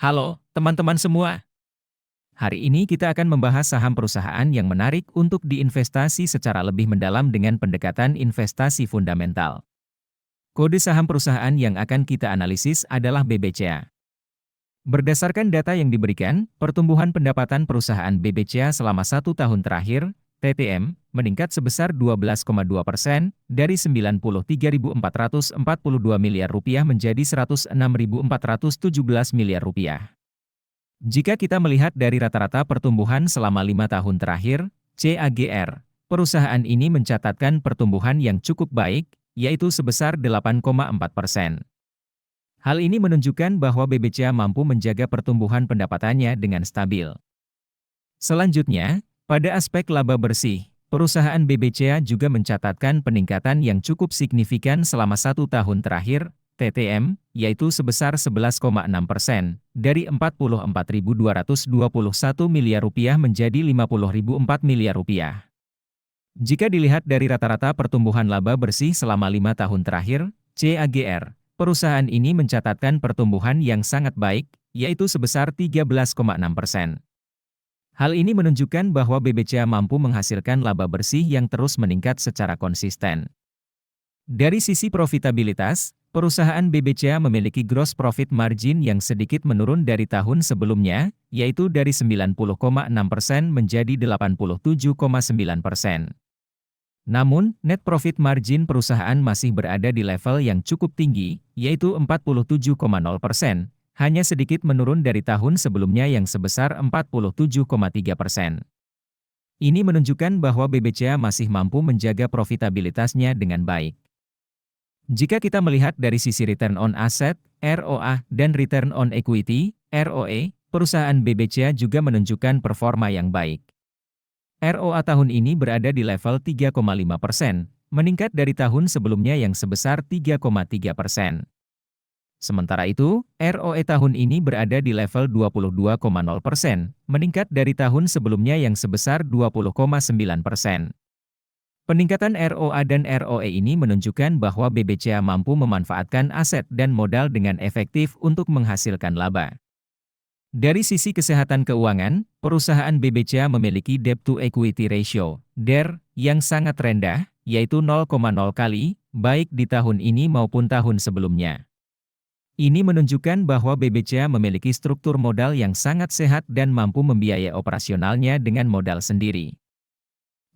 Halo, teman-teman semua. Hari ini kita akan membahas saham perusahaan yang menarik untuk diinvestasi secara lebih mendalam dengan pendekatan investasi fundamental. Kode saham perusahaan yang akan kita analisis adalah BBCA. Berdasarkan data yang diberikan, pertumbuhan pendapatan perusahaan BBCA selama 1 tahun terakhir, TTM, meningkat sebesar 12,2% dari 93.442 miliar rupiah menjadi 106.417 miliar rupiah. Jika kita melihat dari rata-rata pertumbuhan selama 5 tahun terakhir, CAGR, perusahaan ini mencatatkan pertumbuhan yang cukup baik, yaitu sebesar 8,4%. Hal ini menunjukkan bahwa BBCA mampu menjaga pertumbuhan pendapatannya dengan stabil. Selanjutnya, pada aspek laba bersih, perusahaan BBCA juga mencatatkan peningkatan yang cukup signifikan selama 1 tahun terakhir, TTM, yaitu sebesar 11,6%, dari 44.221 miliar rupiah menjadi 50.004 miliar rupiah. Jika dilihat dari rata-rata pertumbuhan laba bersih selama 5 tahun terakhir, CAGR, perusahaan ini mencatatkan pertumbuhan yang sangat baik, yaitu sebesar 13,6%. Hal ini menunjukkan bahwa BBCA mampu menghasilkan laba bersih yang terus meningkat secara konsisten. Dari sisi profitabilitas, perusahaan BBCA memiliki gross profit margin yang sedikit menurun dari tahun sebelumnya, yaitu dari 90,6% menjadi 87,9%. Namun, net profit margin perusahaan masih berada di level yang cukup tinggi, yaitu 47,0%, hanya sedikit menurun dari tahun sebelumnya yang sebesar 47,3%. Ini menunjukkan bahwa BBCA masih mampu menjaga profitabilitasnya dengan baik. Jika kita melihat dari sisi return on asset, ROA, dan return on equity, ROE, perusahaan BBCA juga menunjukkan performa yang baik. ROA tahun ini berada di level 3,5%, meningkat dari tahun sebelumnya yang sebesar 3,3%. Sementara itu, ROE tahun ini berada di level 22,0%, meningkat dari tahun sebelumnya yang sebesar 20,9%. Peningkatan ROA dan ROE ini menunjukkan bahwa BBCA mampu memanfaatkan aset dan modal dengan efektif untuk menghasilkan laba. Dari sisi kesehatan keuangan, perusahaan BBCA memiliki debt-to-equity ratio, DER, yang sangat rendah, yaitu 0,0 kali, baik di tahun ini maupun tahun sebelumnya. Ini menunjukkan bahwa BBCA memiliki struktur modal yang sangat sehat dan mampu membiayai operasionalnya dengan modal sendiri.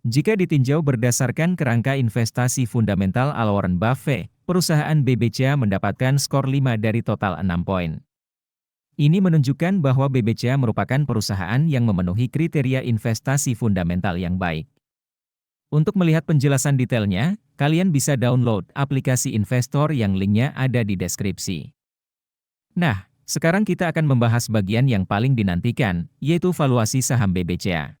Jika ditinjau berdasarkan kerangka investasi fundamental ala Warren Buffett, perusahaan BBCA mendapatkan skor 5 dari total 6 poin. Ini menunjukkan bahwa BBCA merupakan perusahaan yang memenuhi kriteria investasi fundamental yang baik. Untuk melihat penjelasan detailnya, kalian bisa download aplikasi investor yang linknya ada di deskripsi. Nah, sekarang kita akan membahas bagian yang paling dinantikan, yaitu valuasi saham BBCA.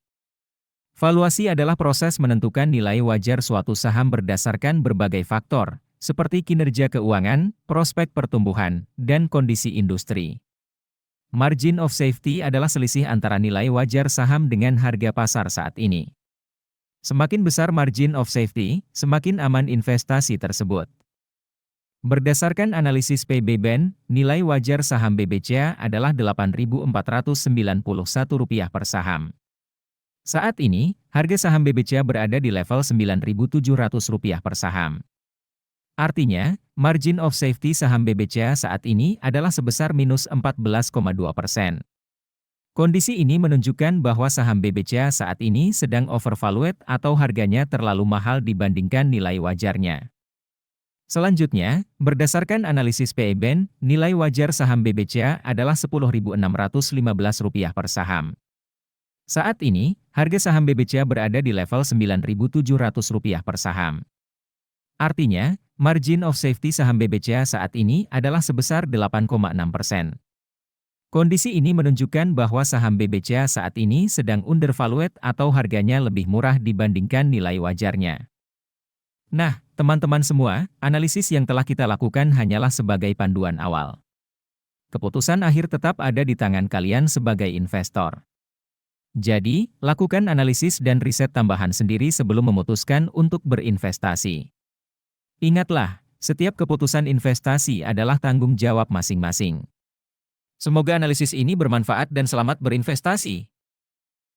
Valuasi adalah proses menentukan nilai wajar suatu saham berdasarkan berbagai faktor, seperti kinerja keuangan, prospek pertumbuhan, dan kondisi industri. Margin of safety adalah selisih antara nilai wajar saham dengan harga pasar saat ini. Semakin besar margin of safety, semakin aman investasi tersebut. Berdasarkan analisis PBBN, nilai wajar saham BBCA adalah Rp8.491 per saham. Saat ini, harga saham BBCA berada di level Rp9.700 per saham. Artinya, margin of safety saham BBCA saat ini adalah sebesar minus 14,2%. Kondisi ini menunjukkan bahwa saham BBCA saat ini sedang overvalued atau harganya terlalu mahal dibandingkan nilai wajarnya. Selanjutnya, berdasarkan analisis PBBN, nilai wajar saham BBCA adalah Rp10.615 per saham. Saat ini, harga saham BBCA berada di level Rp9.700 per saham. Artinya, margin of safety saham BBCA saat ini adalah sebesar 8,6%. Kondisi ini menunjukkan bahwa saham BBCA saat ini sedang undervalued atau harganya lebih murah dibandingkan nilai wajarnya. Nah, teman-teman semua, analisis yang telah kita lakukan hanyalah sebagai panduan awal. Keputusan akhir tetap ada di tangan kalian sebagai investor. Jadi, lakukan analisis dan riset tambahan sendiri sebelum memutuskan untuk berinvestasi. Ingatlah, setiap keputusan investasi adalah tanggung jawab masing-masing. Semoga analisis ini bermanfaat dan selamat berinvestasi.